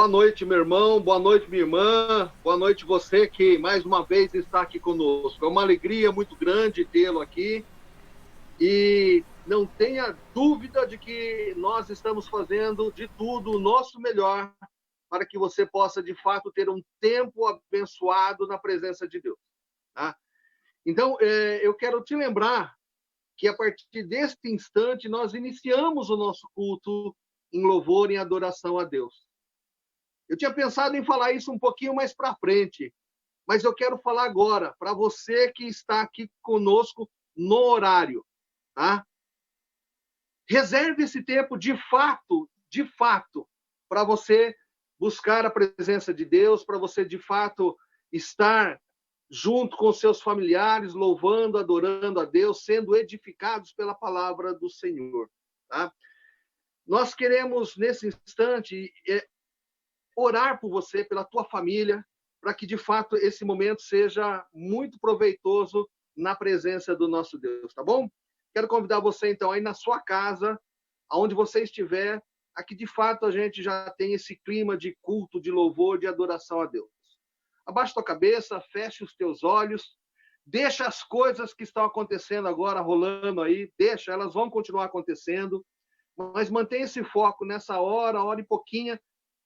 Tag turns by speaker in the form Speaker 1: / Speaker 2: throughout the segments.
Speaker 1: Boa noite, meu irmão, boa noite, minha irmã, boa noite você que mais uma vez está aqui conosco. É uma alegria muito grande tê-lo aqui e não tenha dúvida de que nós estamos fazendo de tudo o nosso melhor para que você possa, de fato, ter um tempo abençoado na presença de Deus. Tá? Então, eu quero te lembrar que a partir deste instante nós iniciamos o nosso culto em louvor e adoração a Deus. Eu tinha pensado em falar isso um pouquinho mais para frente, mas eu quero falar agora para você que está aqui conosco no horário, tá? Reserve esse tempo de fato, para você buscar a presença de Deus, para você de fato estar junto com seus familiares, louvando, adorando a Deus, sendo edificados pela palavra do Senhor, tá? Nós queremos nesse instante orar por você, pela tua família, para que, de fato, esse momento seja muito proveitoso na presença do nosso Deus, tá bom? Quero convidar você, então, aí na sua casa, aonde você estiver, aqui, de fato, a gente já tem esse clima de culto, de louvor, de adoração a Deus. Abaixa tua cabeça, feche os teus olhos, deixa as coisas que estão acontecendo agora, rolando aí, deixa, elas vão continuar acontecendo, mas mantenha esse foco nessa hora e pouquinho,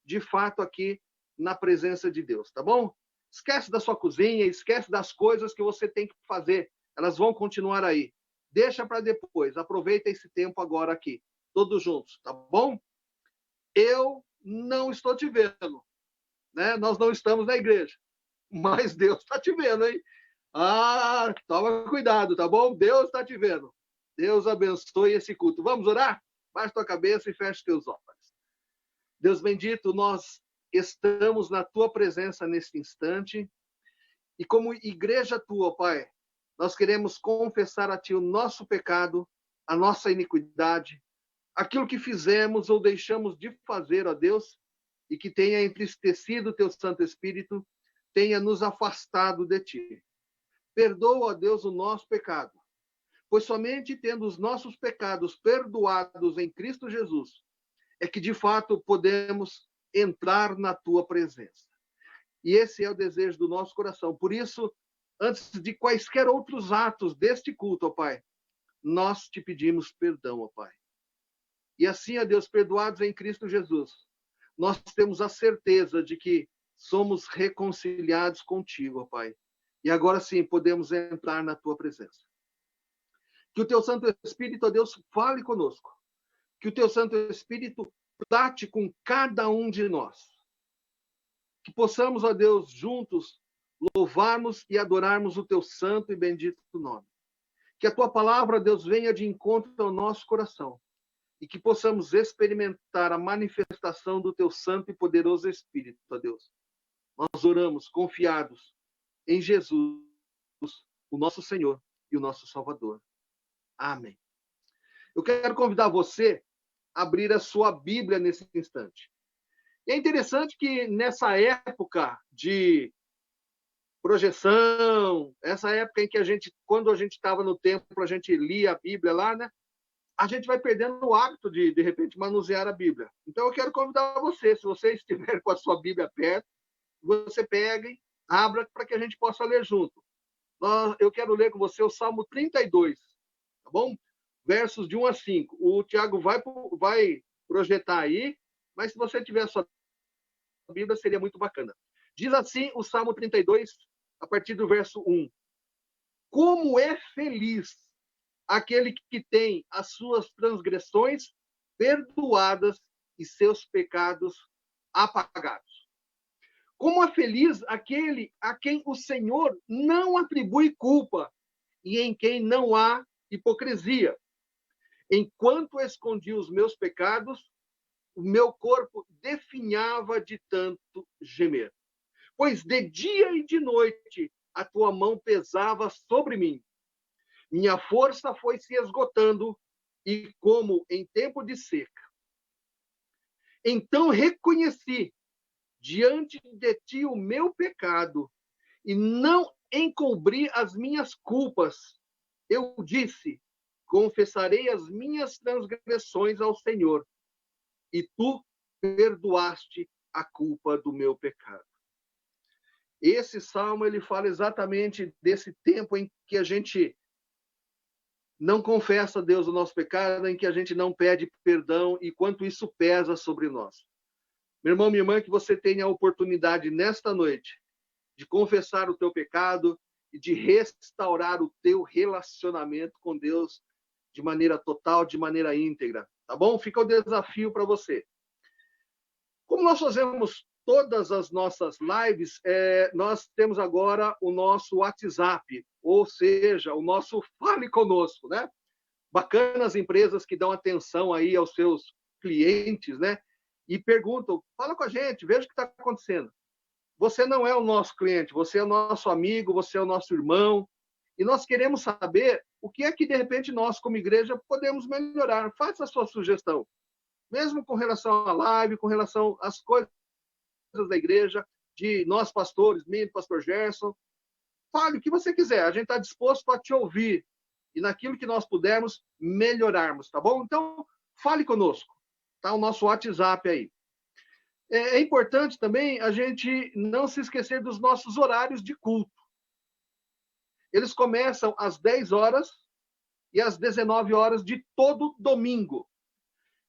Speaker 1: de fato, aqui na presença de Deus, tá bom? Esquece da sua cozinha, esquece das coisas que você tem que fazer. Elas vão continuar aí. Deixa para depois. Aproveita esse tempo agora aqui, todos juntos, tá bom? Eu não estou te vendo, né? Nós não estamos na igreja, mas Deus está te vendo, hein? Ah, toma cuidado, tá bom? Deus está te vendo. Deus abençoe esse culto. Vamos orar? Baixa tua cabeça e fecha teus olhos. Deus bendito, nós estamos na tua presença neste instante e como igreja tua, Pai, nós queremos confessar a ti o nosso pecado, a nossa iniquidade, aquilo que fizemos ou deixamos de fazer, ó Deus, e que tenha entristecido o teu Santo Espírito, tenha nos afastado de ti. Perdoa, ó Deus, o nosso pecado, pois somente tendo os nossos pecados perdoados em Cristo Jesus, é que, de fato, podemos entrar na tua presença. E esse é o desejo do nosso coração. Por isso, antes de quaisquer outros atos deste culto, ó Pai, nós te pedimos perdão, ó Pai. E assim, ó Deus, perdoados em Cristo Jesus, nós temos a certeza de que somos reconciliados contigo, ó Pai. E agora sim, podemos entrar na tua presença. Que o teu Santo Espírito, ó Deus, fale conosco. Que o teu Santo Espírito trate com cada um de nós. Que possamos, ó Deus, juntos louvarmos e adorarmos o teu santo e bendito nome. Que a tua palavra, Deus, venha de encontro ao nosso coração e que possamos experimentar a manifestação do teu santo e poderoso Espírito, ó Deus. Nós oramos confiados em Jesus, o nosso Senhor e o nosso Salvador. Amém. Eu quero convidar você a abrir a sua Bíblia nesse instante. E é interessante que nessa época de projeção, essa época em que quando a gente estava no templo, a gente lia a Bíblia lá, né? A gente vai perdendo o hábito de repente, manusear a Bíblia. Então, eu quero convidar você, se você estiver com a sua Bíblia perto, você pegue, abra para que a gente possa ler junto. Eu quero ler com você o Salmo 32, tá bom? Versos de 1 a 5. O Tiago vai projetar aí, mas se você tiver a sua Bíblia, seria muito bacana. Diz assim o Salmo 32, a partir do verso 1. Como é feliz aquele que tem as suas transgressões perdoadas e seus pecados apagados. Como é feliz aquele a quem o Senhor não atribui culpa e em quem não há hipocrisia. Enquanto escondi os meus pecados, o meu corpo definhava de tanto gemer. Pois de dia e de noite a tua mão pesava sobre mim. Minha força foi se esgotando e como em tempo de seca. Então reconheci diante de ti o meu pecado e não encobri as minhas culpas. Eu disse, confessarei as minhas transgressões ao Senhor, e tu perdoaste a culpa do meu pecado. Esse salmo ele fala exatamente desse tempo em que a gente não confessa a Deus o nosso pecado, em que a gente não pede perdão e quanto isso pesa sobre nós. Meu irmão, minha irmã, que você tenha a oportunidade nesta noite de confessar o teu pecado e de restaurar o teu relacionamento com Deus de maneira total, de maneira íntegra, tá bom? Fica o desafio para você. Como nós fazemos todas as nossas lives, nós temos agora o nosso WhatsApp, ou seja, o nosso Fale Conosco, né? Bacanas empresas que dão atenção aí aos seus clientes, né? E perguntam, fala com a gente, veja o que está acontecendo. Você não é o nosso cliente, você é o nosso amigo, você é o nosso irmão, e nós queremos saber o que é que, de repente, nós, como igreja, podemos melhorar. Faça a sua sugestão, mesmo com relação à live, com relação às coisas da igreja, de nós pastores, mim, pastor Gerson. Fale o que você quiser, a gente está disposto a te ouvir, e naquilo que nós pudermos, melhorarmos, tá bom? Então, fale conosco, tá o nosso WhatsApp aí. É importante também a gente não se esquecer dos nossos horários de culto. Eles começam às 10 horas e às 19 horas de todo domingo.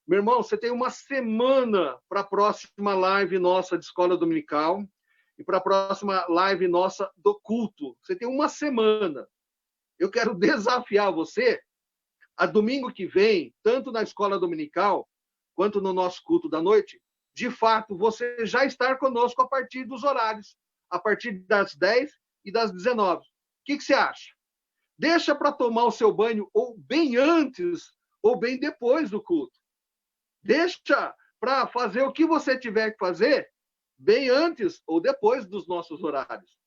Speaker 1: Meu irmão, você tem uma semana para a próxima live nossa de escola dominical e para a próxima live nossa do culto. Você tem uma semana. Eu quero desafiar você a domingo que vem, tanto na escola dominical quanto no nosso culto da noite, de fato, você já estar conosco a partir dos horários, a partir das 10 e das 19. O que você acha? Deixa para tomar o seu banho ou bem antes ou bem depois do culto. Deixa para fazer o que você tiver que fazer bem antes ou depois dos nossos horários.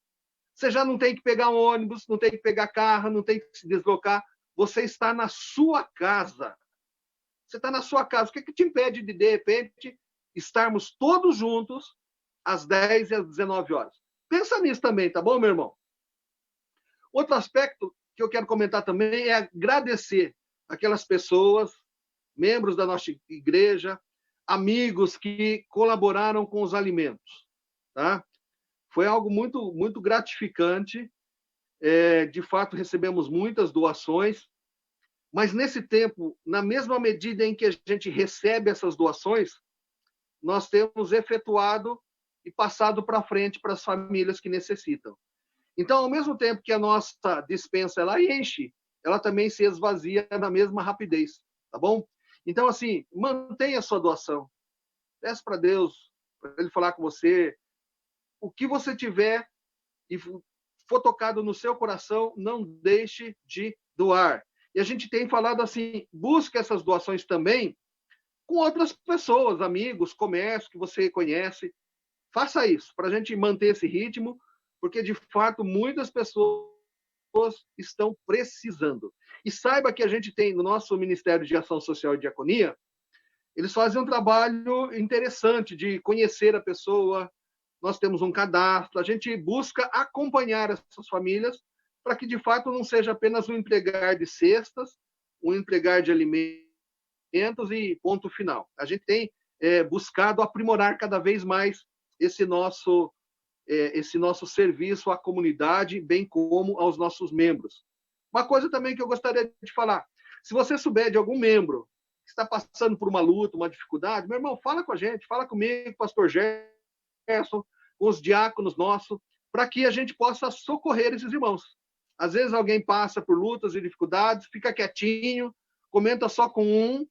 Speaker 1: Você já não tem que pegar um ônibus, não tem que pegar carro, não tem que se deslocar. Você está na sua casa. Você está na sua casa. O que te impede de repente, estarmos todos juntos às 10 e às 19 horas? Pensa nisso também, tá bom, meu irmão? Outro aspecto que eu quero comentar também é agradecer aquelas pessoas, membros da nossa igreja, amigos que colaboraram com os alimentos, tá? Foi algo muito, muito gratificante. De fato, recebemos muitas doações, mas nesse tempo, na mesma medida em que a gente recebe essas doações, nós temos efetuado e passado para frente para as famílias que necessitam. Então, ao mesmo tempo que a nossa despensa ela enche, ela também se esvazia na mesma rapidez, tá bom? Então, assim, mantenha a sua doação. Peça para Deus, para Ele falar com você. O que você tiver e for tocado no seu coração, não deixe de doar. E a gente tem falado assim, busque essas doações também com outras pessoas, amigos, comércio que você conhece. Faça isso, para a gente manter esse ritmo, porque, de fato, muitas pessoas estão precisando. E saiba que a gente tem, no nosso Ministério de Ação Social e Diaconia, eles fazem um trabalho interessante de conhecer a pessoa. Nós temos um cadastro, a gente busca acompanhar essas famílias para que, de fato, não seja apenas um entregar de cestas, um entregar de alimentos e ponto final. A gente tem buscado aprimorar cada vez mais esse nosso serviço à comunidade, bem como aos nossos membros. Uma coisa também que eu gostaria de falar, se você souber de algum membro que está passando por uma luta, uma dificuldade, meu irmão, fala com a gente, fala comigo, pastor Gerson, com os diáconos nossos, para que a gente possa socorrer esses irmãos. Às vezes alguém passa por lutas e dificuldades, fica quietinho, comenta só com um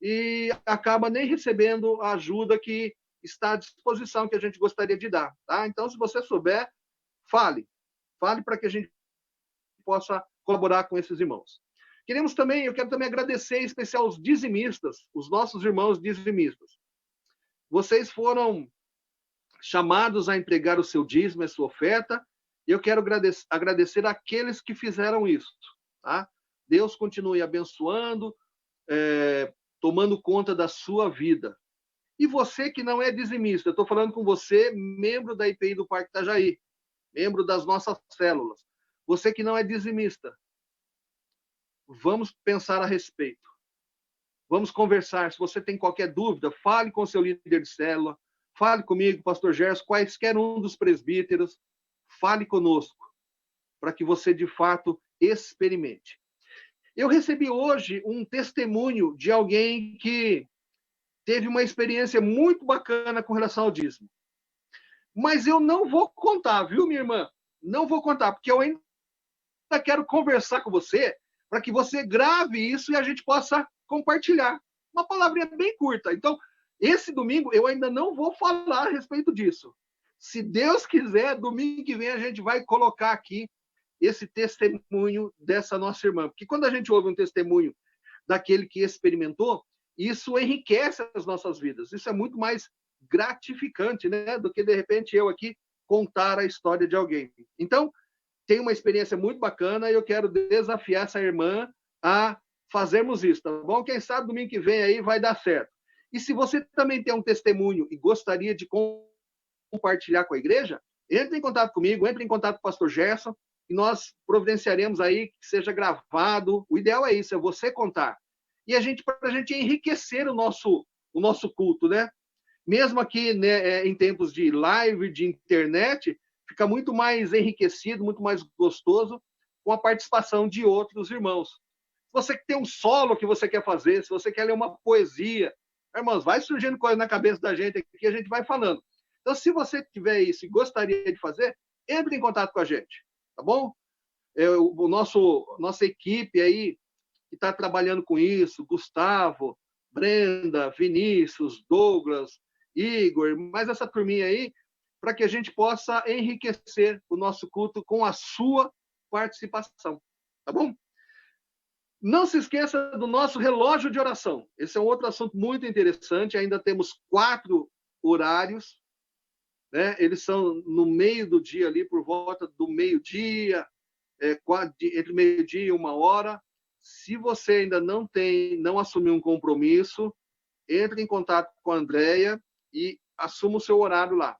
Speaker 1: e acaba nem recebendo a ajuda que está à disposição, que a gente gostaria de dar. Tá? Então, se você souber, fale. Fale para que a gente possa colaborar com esses irmãos. Eu quero também agradecer em especial os dizimistas, os nossos irmãos dizimistas. Vocês foram chamados a entregar o seu dízimo, a sua oferta, e eu quero agradecer àqueles que fizeram isso. Tá? Deus continue abençoando, tomando conta da sua vida. E você que não é dizimista, eu estou falando com você, membro da IPI do Parque Itajaí, membro das nossas células. Você que não é dizimista, vamos pensar a respeito. Vamos conversar. Se você tem qualquer dúvida, fale com seu líder de célula, fale comigo, pastor Gerson, quaisquer um dos presbíteros, fale conosco, para que você, de fato, experimente. Eu recebi hoje um testemunho de alguém que teve uma experiência muito bacana com relação ao dízimo. Mas eu não vou contar, viu, minha irmã? Não vou contar, porque eu ainda quero conversar com você para que você grave isso e a gente possa compartilhar. Uma palavrinha bem curta. Então, esse domingo eu ainda não vou falar a respeito disso. Se Deus quiser, domingo que vem a gente vai colocar aqui esse testemunho dessa nossa irmã. Porque quando a gente ouve um testemunho daquele que experimentou, isso enriquece as nossas vidas. Isso é muito mais gratificante, né, do que, de repente, eu aqui contar a história de alguém. Então, tem uma experiência muito bacana e eu quero desafiar essa irmã a fazermos isso, tá bom? Quem sabe domingo que vem aí vai dar certo. E se você também tem um testemunho e gostaria de compartilhar com a igreja, entre em contato comigo, entre em contato com o pastor Gerson, e nós providenciaremos aí que seja gravado. O ideal é isso, é você contar. E para a gente enriquecer o nosso culto, né? Mesmo aqui, né, em tempos de live, de internet, fica muito mais enriquecido, muito mais gostoso com a participação de outros irmãos. Se você tem um solo que você quer fazer, se você quer ler uma poesia, irmãos, vai surgindo coisa na cabeça da gente aqui, a gente vai falando. Então, se você tiver isso e gostaria de fazer, entre em contato com a gente, tá bom? Nossa equipe aí que está trabalhando com isso, Gustavo, Brenda, Vinícius, Douglas, Igor, mais essa turminha aí, para que a gente possa enriquecer o nosso culto com a sua participação, tá bom? Não se esqueça do nosso relógio de oração. Esse é um outro assunto muito interessante. Ainda temos 4 horários, né? Eles são no meio do dia ali, por volta do meio-dia, entre meio-dia e 1h. Se você ainda não assumiu um compromisso, entre em contato com a Andréia e assuma o seu horário lá,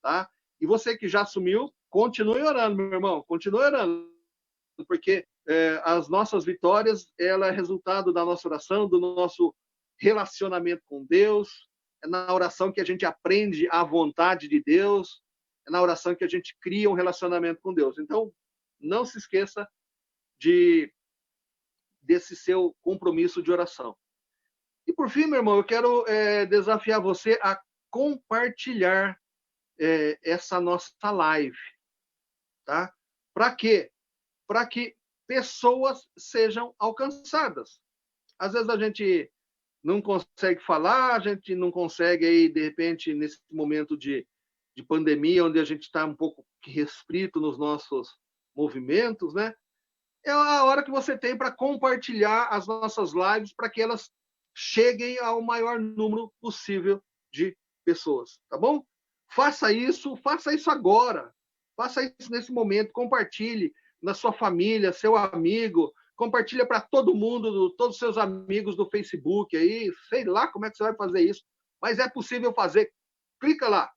Speaker 1: tá? E você que já assumiu, continue orando, meu irmão, continue orando, porque as nossas vitórias, ela é resultado da nossa oração, do nosso relacionamento com Deus. É na oração que a gente aprende a vontade de Deus, é na oração que a gente cria um relacionamento com Deus. Então, não se esqueça desse seu compromisso de oração. E por fim, meu irmão, eu quero desafiar você a compartilhar essa nossa live, tá? Para quê? Para que pessoas sejam alcançadas. Às vezes a gente não consegue falar, a gente não consegue aí, de repente, nesse momento de pandemia, onde a gente está um pouco restrito nos nossos movimentos, né? É a hora que você tem para compartilhar as nossas lives para que elas cheguem ao maior número possível de pessoas, tá bom? Faça isso agora. Faça isso nesse momento, compartilhe na sua família, seu amigo, compartilha para todo mundo, todos os seus amigos do Facebook aí, sei lá como é que você vai fazer isso, mas é possível fazer. Clica lá,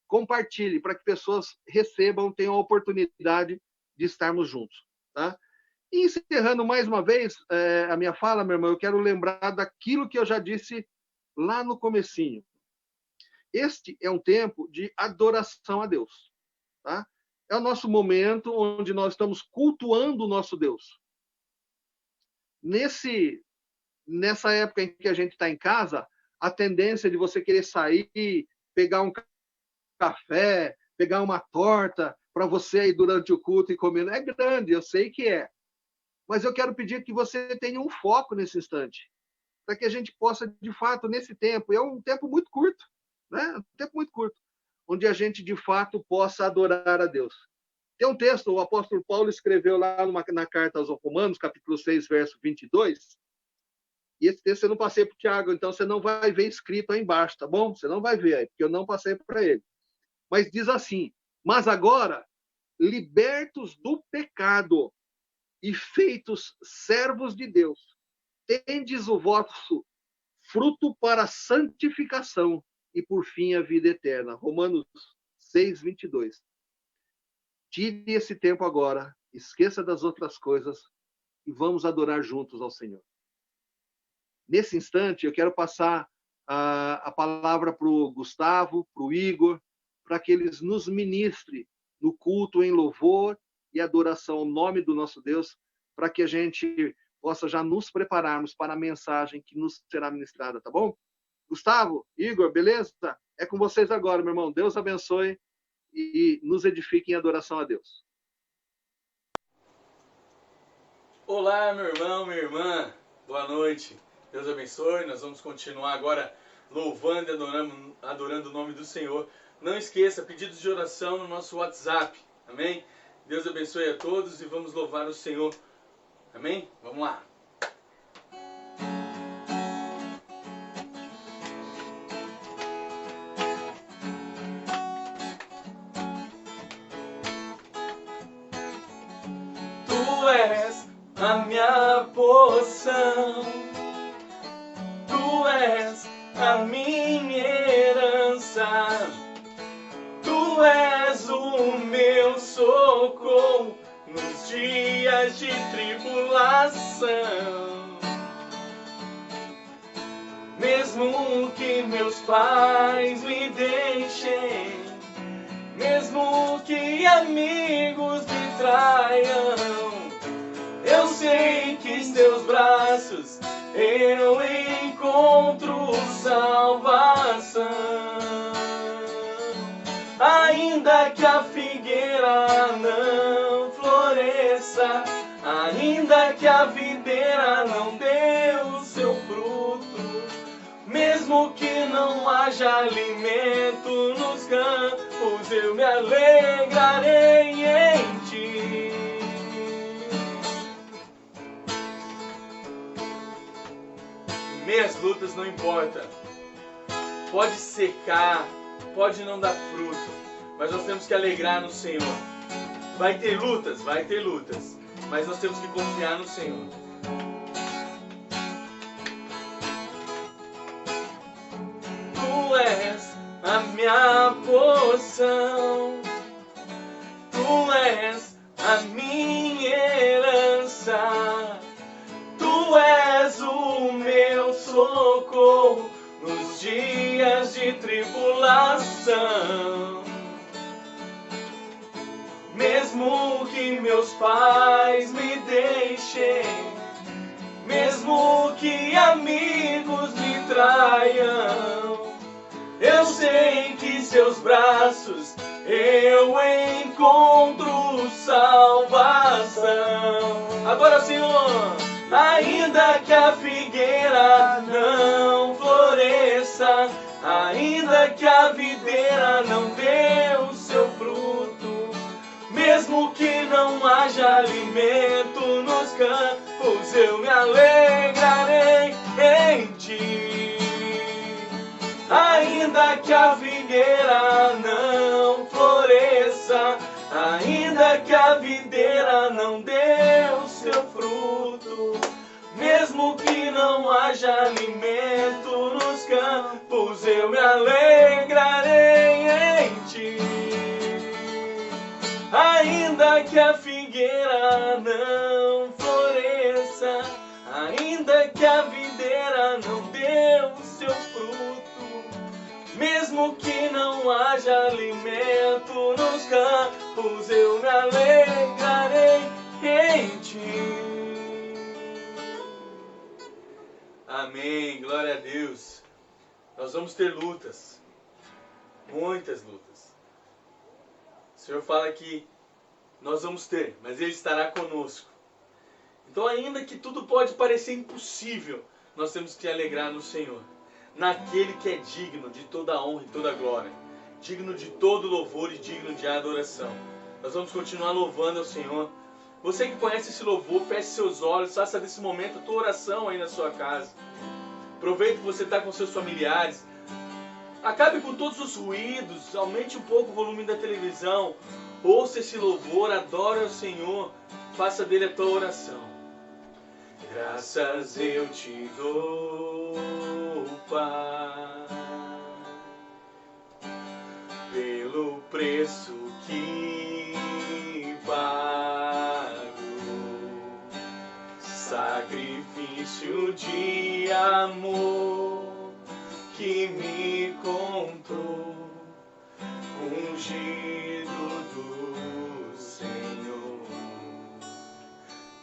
Speaker 1: compartilhe para que pessoas recebam, tenham a oportunidade de estarmos juntos, tá? E encerrando mais uma vez a minha fala, meu irmão, eu quero lembrar daquilo que eu já disse lá no comecinho. Este é um tempo de adoração a Deus, tá? É o nosso momento onde nós estamos cultuando o nosso Deus. Nessa época em que a gente está em casa, a tendência de você querer sair, pegar um café, pegar uma torta para você ir durante o culto e comer, é grande, eu sei que é. Mas eu quero pedir que você tenha um foco nesse instante, para que a gente possa, de fato, nesse tempo, é um tempo muito curto, né? Um tempo muito curto, onde a gente, de fato, possa adorar a Deus. Tem um texto, o apóstolo Paulo escreveu lá na carta aos Romanos, capítulo 6, verso 22, e esse texto eu não passei para o Tiago, então você não vai ver escrito aí embaixo, tá bom? Você não vai ver aí, porque eu não passei para ele. Mas diz assim: mas agora, libertos do pecado e feitos servos de Deus, tendes o vosso fruto para a santificação e, por fim, a vida eterna. Romanos 6, 22. Tire esse tempo agora, esqueça das outras coisas e vamos adorar juntos ao Senhor. Nesse instante, eu quero passar a palavra para o Gustavo, para o Igor, para que eles nos ministrem no culto em louvor e adoração ao nome do nosso Deus, para que a gente possa já nos prepararmos para a mensagem que nos será ministrada, tá bom? Gustavo, Igor, beleza? É com vocês agora, meu irmão. Deus abençoe e nos edifique em adoração a Deus.
Speaker 2: Olá, meu irmão, minha irmã. Boa noite. Deus abençoe. Nós vamos continuar agora louvando e adorando o nome do Senhor. Não esqueça, pedidos de oração no nosso WhatsApp. Amém? Deus abençoe a todos e vamos louvar o Senhor. Amém? Vamos lá. Tu és a minha porção, Tu és a minha herança, Tu és o meu socorro nos dias de tribulação. Mesmo que meus pais me deixem, mesmo que amigos me traiam, eu sei que em teus braços eu encontro salvação. Ainda que a figueira não floresça, ainda que a videira não dê o seu fruto, mesmo que não haja alimento nos campos, eu me alegrarei em ti. Meias lutas não importa. Pode secar, pode não dar fruto, mas nós temos que alegrar no Senhor. Vai ter lutas, mas nós temos que confiar no Senhor. Tu és a minha porção, Tu és a minha herança, Tu és o meu socorro nos dias de tribulação. Mesmo que meus pais me deixem, mesmo que amigos me traiam, eu sei que em seus braços eu encontro salvação. Agora, Senhor, ainda que a figueira não floresça, ainda que a videira não dê o seu fruto, mesmo que não haja alimento nos campos, eu me alegrarei em ti. Ainda que a figueira não floresça, ainda que a videira não dê o seu fruto, mesmo que não haja alimento nos campos, eu me alegrarei em ti. Ainda que a figueira não floresça, ainda que a videira não dê o seu fruto, mesmo que não haja alimento nos campos, eu me alegrarei em ti. Amém, glória a Deus. Nós vamos ter lutas, muitas lutas. O Senhor fala que nós vamos ter, mas Ele estará conosco. Então, ainda que tudo pode parecer impossível, nós temos que alegrar no Senhor, naquele que é digno de toda a honra e toda a glória, digno de todo louvor e digno de adoração. Nós vamos continuar louvando ao Senhor. Você que conhece esse louvor, feche seus olhos, faça desse momento a tua oração aí na sua casa. Aproveite que você está com seus familiares. Acabe com todos os ruídos, aumente um pouco o volume da televisão, ouça esse louvor, adore ao Senhor, faça dele a tua oração. Graças eu te dou, Pai, pelo preço que pago, sacrifício de amor que me encontrou, ungido do Senhor,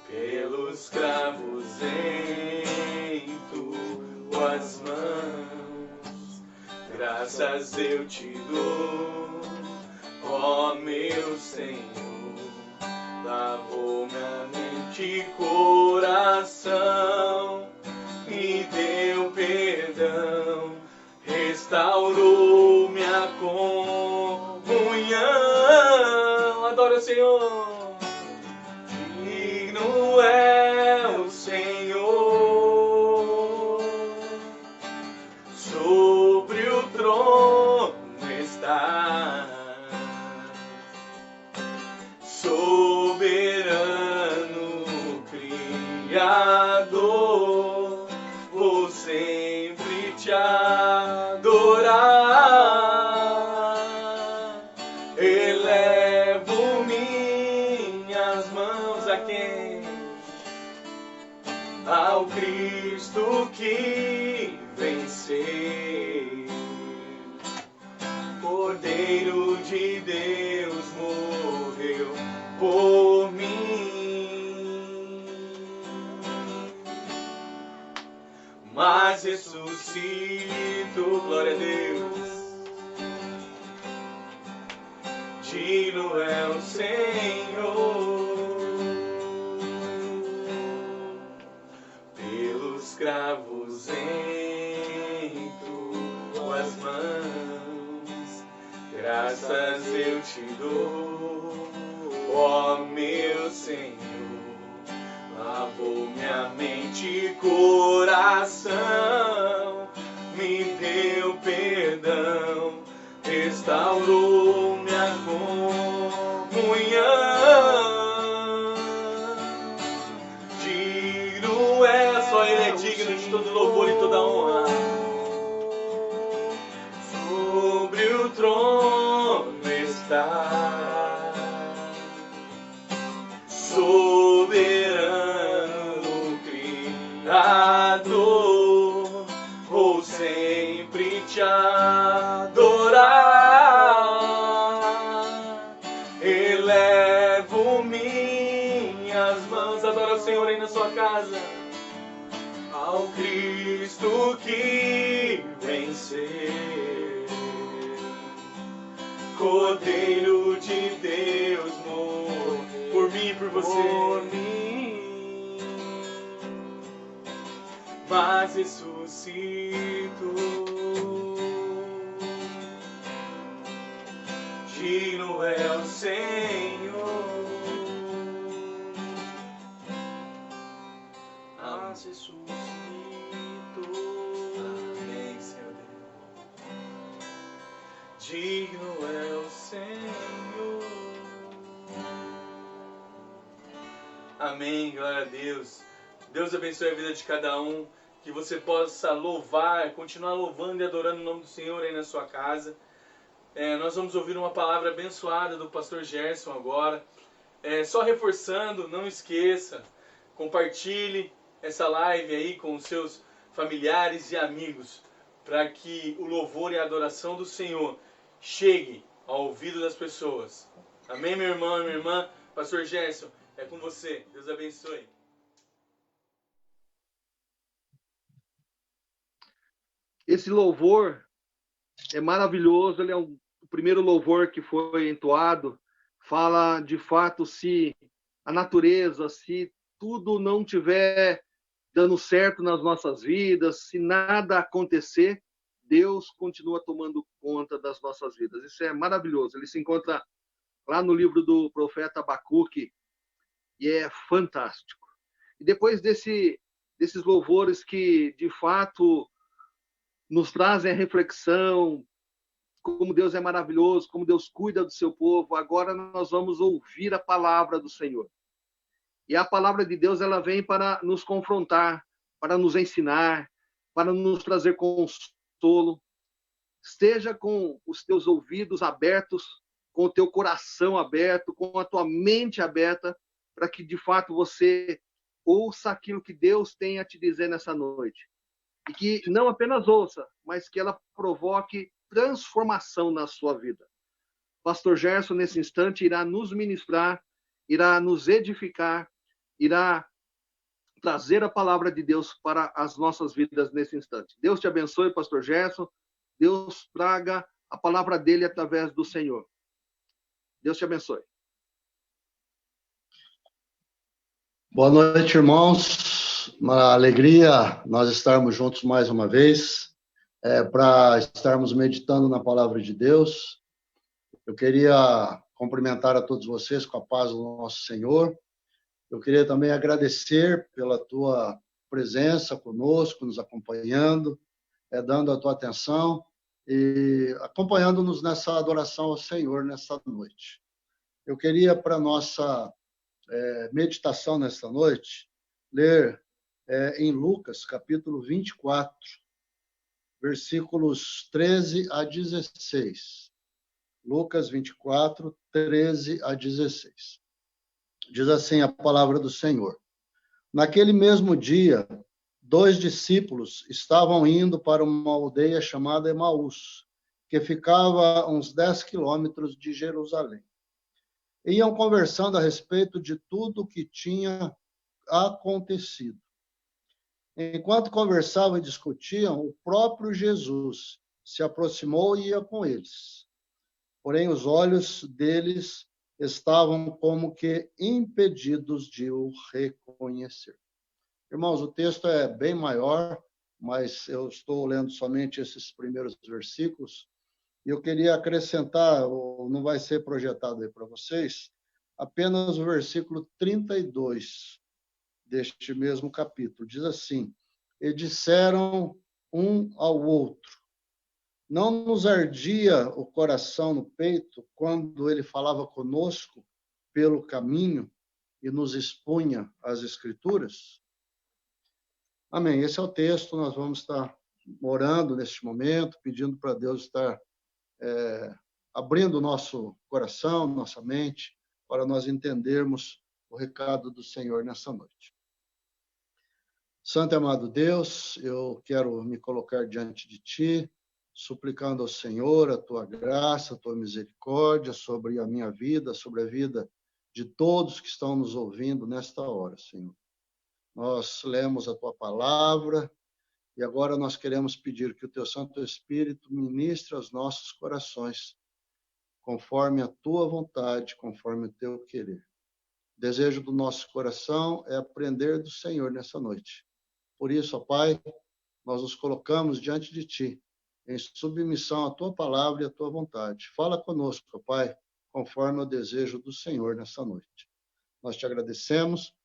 Speaker 2: pelos cravos em tuas mãos, graças eu te dou, ó meu Senhor. Lavou minha mente e coração, me deu perdão, restaurou minha comunhão. Adoro o Senhor. Digno é o Senhor, sobre o trono está, soberano Criador, vou sempre te adorar. Elevo minhas mãos a quem? Ao Cristo que venceu, Cordeiro de Deus morreu por mim, mas ressuscito, glória a Deus. Digno é o Senhor, pelos cravos em tuas mãos, graças eu te dou, ó meu Senhor. Lavou minha mente e coração, me deu perdão, restaurou minha comunhão. Digno é, só Ele é digno de todo louvor e toda honra. Sobre o trono está, soberano Criador, vou sempre te adorar. Elevo minhas mãos, adora o Senhor aí na sua casa, ao Cristo que venceu, Cordeiro de Deus morreu por mim e por você, por mim, mas ressuscito. Digno é o Senhor, mas ressuscito. Amém, Senhor Deus. Digno é o Senhor. Amém, glória a Deus. Deus abençoe a vida de cada um. Que você possa louvar, continuar louvando e adorando o nome do Senhor aí na sua casa. Nós vamos ouvir uma palavra abençoada do pastor Gerson agora. Só reforçando, não esqueça, compartilhe essa live aí com os seus familiares e amigos, para que o louvor e a adoração do Senhor chegue ao ouvido das pessoas. Amém, meu irmão e minha irmã? Pastor Gerson, é com você. Deus abençoe.
Speaker 1: Esse louvor é maravilhoso, ele é o primeiro louvor que foi entoado, fala de fato se a natureza, se tudo não tiver dando certo nas nossas vidas, se nada acontecer, Deus continua tomando conta das nossas vidas. Isso é maravilhoso. Ele se encontra lá no livro do profeta Abacuque e é fantástico. E depois desses louvores que, de fato, nos trazem a reflexão, como Deus é maravilhoso, como Deus cuida do seu povo, agora nós vamos ouvir a palavra do Senhor. E a palavra de Deus, ela vem para nos confrontar, para nos ensinar, para nos trazer consolo. Esteja com os teus ouvidos abertos, com o teu coração aberto, com a tua mente aberta, para que de fato você ouça aquilo que Deus tem a te dizer nessa noite. e que não apenas ouça, mas que ela provoque transformação na sua vida. Pastor Gerson, nesse instante, irá nos ministrar, irá nos edificar, irá trazer a palavra de Deus para as nossas vidas nesse instante. Deus te abençoe, Pastor Gerson. Deus traga a palavra dele através do Senhor. Deus te abençoe.
Speaker 3: Boa noite, irmãos. Uma alegria nós estarmos juntos mais uma vez, para estarmos meditando na palavra de Deus. Eu queria cumprimentar a todos vocês com a paz do nosso Senhor. Eu queria também agradecer pela tua presença conosco, nos acompanhando, dando a tua atenção e acompanhando-nos nessa adoração ao Senhor nessa noite. Eu queria, para a nossa meditação nesta noite, ler em Lucas, capítulo 24, versículos 13 a 16. Lucas 24, 13 a 16. Diz assim a palavra do Senhor. Naquele mesmo dia, 2 discípulos estavam indo para uma aldeia chamada Emaús, que ficava a uns 10 quilômetros de Jerusalém. Iam conversando a respeito de tudo o que tinha acontecido. Enquanto conversavam e discutiam, o próprio Jesus se aproximou e ia com eles. Porém, os olhos deles estavam como que impedidos de o reconhecer. Irmãos, o texto é bem maior, mas eu estou lendo somente esses primeiros versículos. E eu queria acrescentar, não vai ser projetado aí para vocês, apenas o versículo 32 deste mesmo capítulo. Diz assim: e disseram um ao outro, não nos ardia o coração no peito quando ele falava conosco pelo caminho e nos expunha as Escrituras? Amém. Esse é o texto, nós vamos estar orando neste momento, pedindo para Deus estar abrindo o nosso coração, nossa mente, para nós entendermos o recado do Senhor nessa noite. Santo e amado Deus, eu quero me colocar diante de Ti, suplicando ao Senhor a Tua graça, a Tua misericórdia sobre a minha vida, sobre a vida de todos que estão nos ouvindo nesta hora, Senhor. Nós lemos a Tua palavra e agora nós queremos pedir que o Teu Santo Espírito ministre aos nossos corações, conforme a Tua vontade, conforme o Teu querer. O desejo do nosso coração é aprender do Senhor nessa noite. Por isso, ó Pai, nós nos colocamos diante de Ti, em submissão à Tua palavra e à Tua vontade. Fala conosco, ó Pai, conforme o desejo do Senhor nessa noite. Nós Te agradecemos,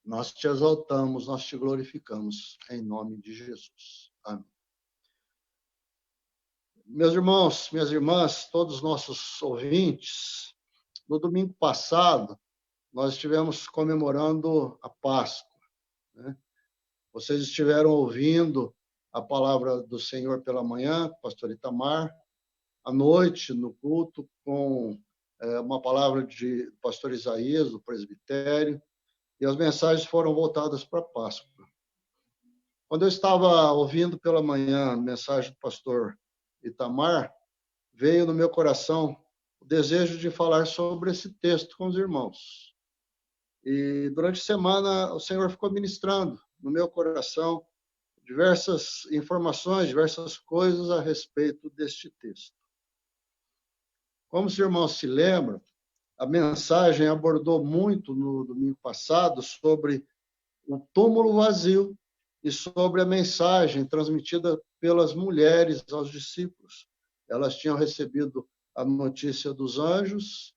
Speaker 3: nós Te exaltamos, nós Te glorificamos, em nome de Jesus. Amém. Meus irmãos, minhas irmãs, todos os nossos ouvintes, no domingo passado, nós estivemos comemorando a Páscoa, né? Vocês estiveram ouvindo a palavra do Senhor pela manhã, com o pastor Itamar, à noite, no culto, com uma palavra de pastor Isaías, do presbitério, e as mensagens foram voltadas para a Páscoa. Quando eu estava ouvindo pela manhã a mensagem do pastor Itamar, veio no meu coração o desejo de falar sobre esse texto com os irmãos. E durante a semana o Senhor ficou ministrando no meu coração diversas informações, diversas coisas a respeito deste texto. Como os irmãos se lembram, a mensagem abordou muito no domingo passado sobre o túmulo vazio e sobre a mensagem transmitida pelas mulheres aos discípulos. Elas tinham recebido a notícia dos anjos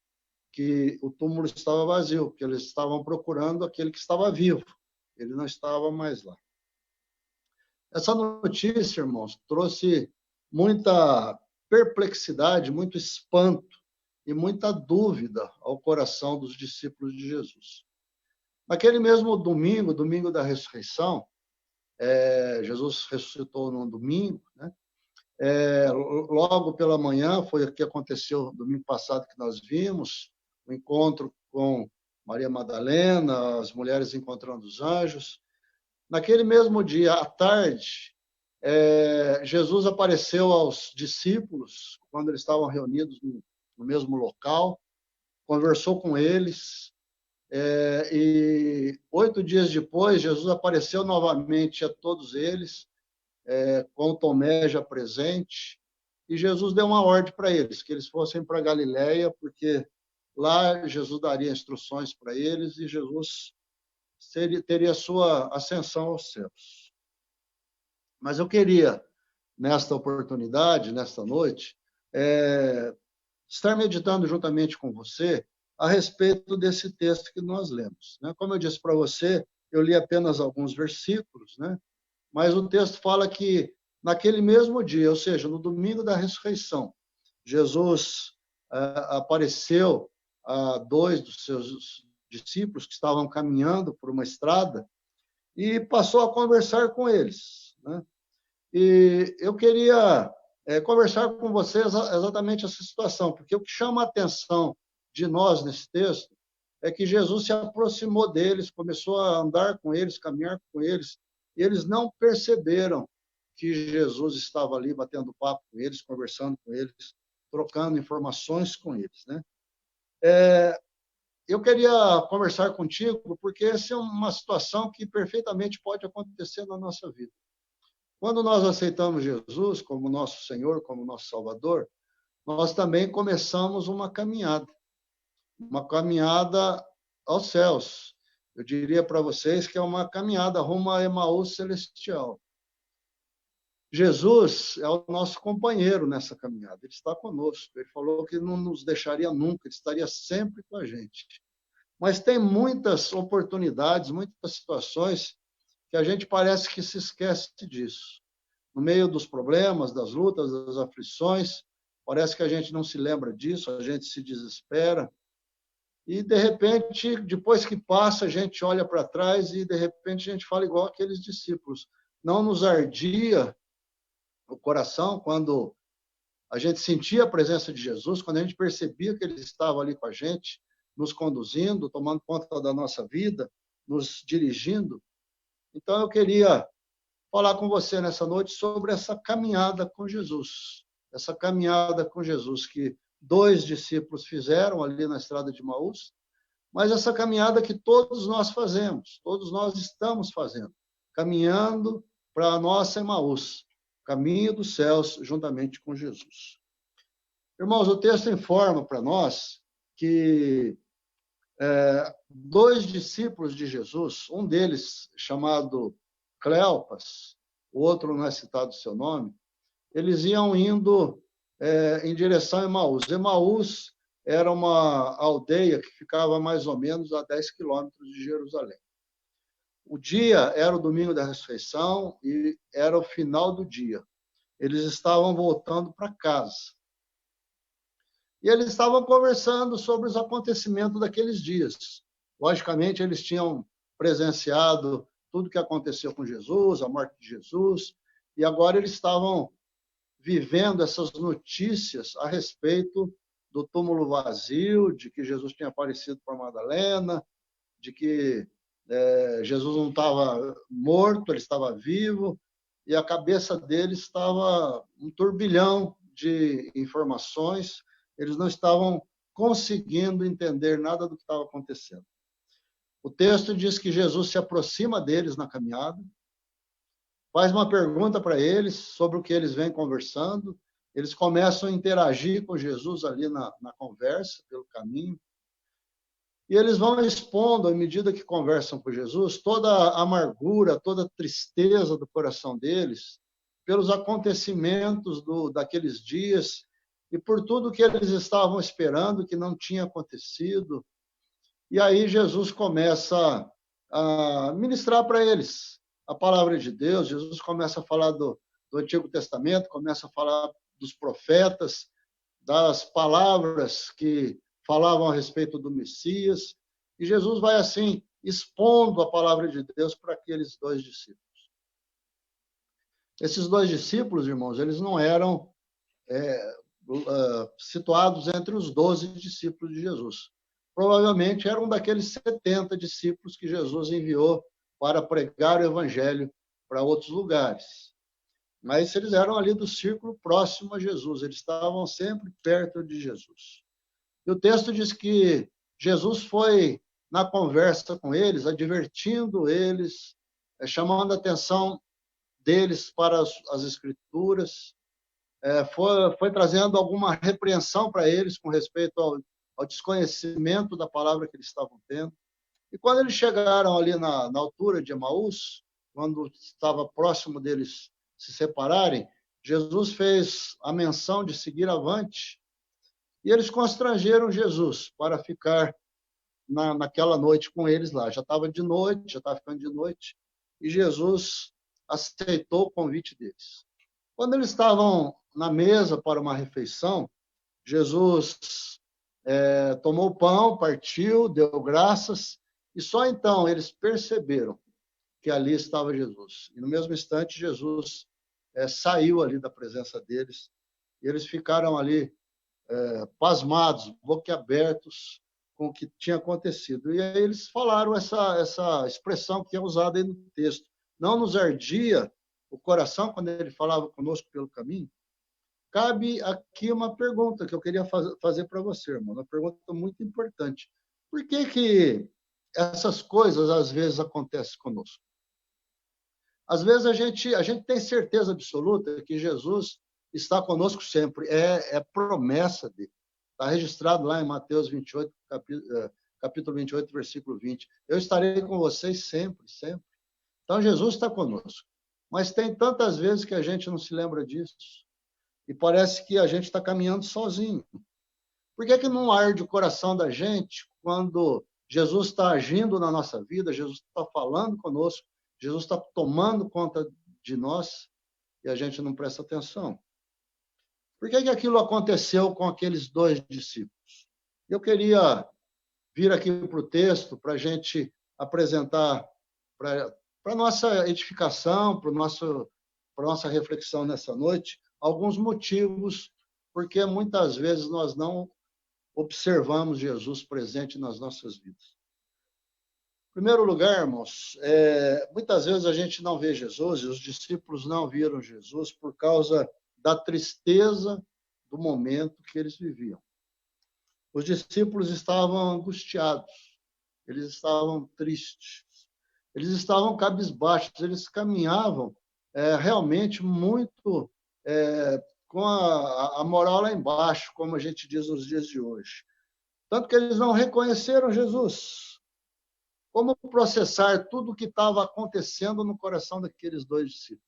Speaker 3: que o túmulo estava vazio, que eles estavam procurando aquele que estava vivo. Ele não estava mais lá. Essa notícia, irmãos, trouxe muita perplexidade, muito espanto e muita dúvida ao coração dos discípulos de Jesus. Naquele mesmo domingo, domingo da ressurreição, Jesus ressuscitou no domingo, né? Logo pela manhã, foi o que aconteceu domingo passado que nós vimos, o encontro com Maria Madalena, as mulheres encontrando os anjos. naquele mesmo dia, à tarde, Jesus apareceu aos discípulos, quando eles estavam reunidos no mesmo local, conversou com eles, e 8 dias depois, Jesus apareceu novamente a todos eles, com Tomé já presente, e Jesus deu uma ordem para eles, que eles fossem para Galiléia, porque lá Jesus daria instruções para eles e Jesus teria sua ascensão aos céus. Mas eu queria, nesta oportunidade, nesta noite, estar meditando juntamente com você a respeito desse texto que nós lemos. Como eu disse para você, eu li apenas alguns versículos, mas o texto fala que naquele mesmo dia, ou seja, no domingo da ressurreição, Jesus apareceu a 2 dos seus discípulos que estavam caminhando por uma estrada e passou a conversar com eles. E eu queria conversar com vocês exatamente essa situação, porque o que chama a atenção de nós nesse texto é que Jesus se aproximou deles, começou a andar com eles, caminhar com eles, e eles não perceberam que Jesus estava ali batendo papo com eles, conversando com eles, trocando informações com eles. Eu queria conversar contigo porque essa é uma situação que perfeitamente pode acontecer na nossa vida. Quando nós aceitamos Jesus como nosso Senhor, como nosso Salvador, nós também começamos uma caminhada aos céus. Eu diria para vocês que é uma caminhada rumo a Emaús celestial. Jesus é o nosso companheiro nessa caminhada, ele está conosco. Ele falou que não nos deixaria nunca, ele estaria sempre com a gente. Mas tem muitas oportunidades, muitas situações que a gente parece que se esquece disso. No meio dos problemas, das lutas, das aflições, parece que a gente não se lembra disso, a gente se desespera. E, de repente, depois que passa, a gente olha para trás e, de repente, a gente fala igual aqueles discípulos. Não nos ardia o coração quando a gente sentia a presença de Jesus, quando a gente percebia que ele estava ali com a gente, nos conduzindo, tomando conta da nossa vida, nos dirigindo. Então, eu queria falar com você nessa noite sobre essa caminhada com Jesus. Essa caminhada com Jesus que 2 discípulos fizeram ali na estrada de Emaús, mas essa caminhada que todos nós fazemos, todos nós estamos fazendo, caminhando para a nossa Emaús, caminho dos céus, juntamente com Jesus. Irmãos, o texto informa para nós que 2 discípulos de Jesus, um deles chamado Cleopas, o outro não é citado o seu nome, eles iam indo em direção a Emaús. Emaús era uma aldeia que ficava mais ou menos a 10 quilômetros de Jerusalém. O dia era o domingo da ressurreição e era o final do dia. Eles estavam voltando para casa. E eles estavam conversando sobre os acontecimentos daqueles dias. Logicamente, eles tinham presenciado tudo o que aconteceu com Jesus, a morte de Jesus, e agora eles estavam vivendo essas notícias a respeito do túmulo vazio, de que Jesus tinha aparecido para Madalena, de que Jesus não estava morto, ele estava vivo, e a cabeça deles estava um turbilhão de informações, eles não estavam conseguindo entender nada do que estava acontecendo. O texto diz que Jesus se aproxima deles na caminhada, faz uma pergunta para eles sobre o que eles vêm conversando, eles começam a interagir com Jesus ali na conversa, pelo caminho, e eles vão expondo, à medida que conversam com Jesus, toda a amargura, toda a tristeza do coração deles, pelos acontecimentos daqueles dias, e por tudo que eles estavam esperando, que não tinha acontecido. E aí Jesus começa a ministrar para eles a palavra de Deus, Jesus começa a falar do Antigo Testamento, começa a falar dos profetas, das palavras que falavam a respeito do Messias, e Jesus vai assim, expondo a palavra de Deus para aqueles 2 discípulos. Esses 2 discípulos, irmãos, eles não eram situados entre os 12 discípulos de Jesus. Provavelmente eram daqueles 70 discípulos que Jesus enviou para pregar o evangelho para outros lugares. Mas eles eram ali do círculo próximo a Jesus, eles estavam sempre perto de Jesus. E o texto diz que Jesus foi na conversa com eles, advertindo eles, chamando a atenção deles para as Escrituras, foi trazendo alguma repreensão para eles com respeito ao desconhecimento da palavra que eles estavam tendo. E quando eles chegaram ali na altura de Emaús, quando estava próximo deles se separarem, Jesus fez a menção de seguir avante, e eles constrangeram Jesus para ficar naquela noite com eles lá. Já estava de noite, já estava ficando de noite, e Jesus aceitou o convite deles. Quando eles estavam na mesa para uma refeição, Jesus tomou o pão, partiu, deu graças, e só então eles perceberam que ali estava Jesus. E no mesmo instante, Jesus saiu ali da presença deles, e eles ficaram ali pasmados, boquiabertos com o que tinha acontecido. E aí eles falaram essa expressão que é usada aí no texto. Não nos ardia o coração quando ele falava conosco pelo caminho? Cabe aqui uma pergunta que eu queria fazer para você, irmão, uma pergunta muito importante. Por que essas coisas às vezes acontecem conosco? Às vezes a gente tem certeza absoluta que Jesus está conosco sempre, é promessa dele. Está registrado lá em Mateus 28, capítulo 28, versículo 20. Eu estarei com vocês sempre, sempre. Então, Jesus está conosco. Mas tem tantas vezes que a gente não se lembra disso. E parece que a gente está caminhando sozinho. Por que não arde o coração da gente quando Jesus está agindo na nossa vida, Jesus está falando conosco, Jesus está tomando conta de nós e a gente não presta atenção? Por que aquilo aconteceu com aqueles dois discípulos? Eu queria vir aqui para o texto para a gente apresentar para a nossa edificação, para a nossa reflexão nessa noite, alguns motivos porque muitas vezes nós não observamos Jesus presente nas nossas vidas. Em primeiro lugar, irmãos, muitas vezes a gente não vê Jesus, e os discípulos não viram Jesus por causa da tristeza do momento que eles viviam. Os discípulos estavam angustiados, eles estavam tristes, eles estavam cabisbaixos, eles caminhavam realmente muito com a moral lá embaixo, como a gente diz nos dias de hoje. Tanto que eles não reconheceram Jesus. Como processar tudo o que estava acontecendo no coração daqueles dois discípulos?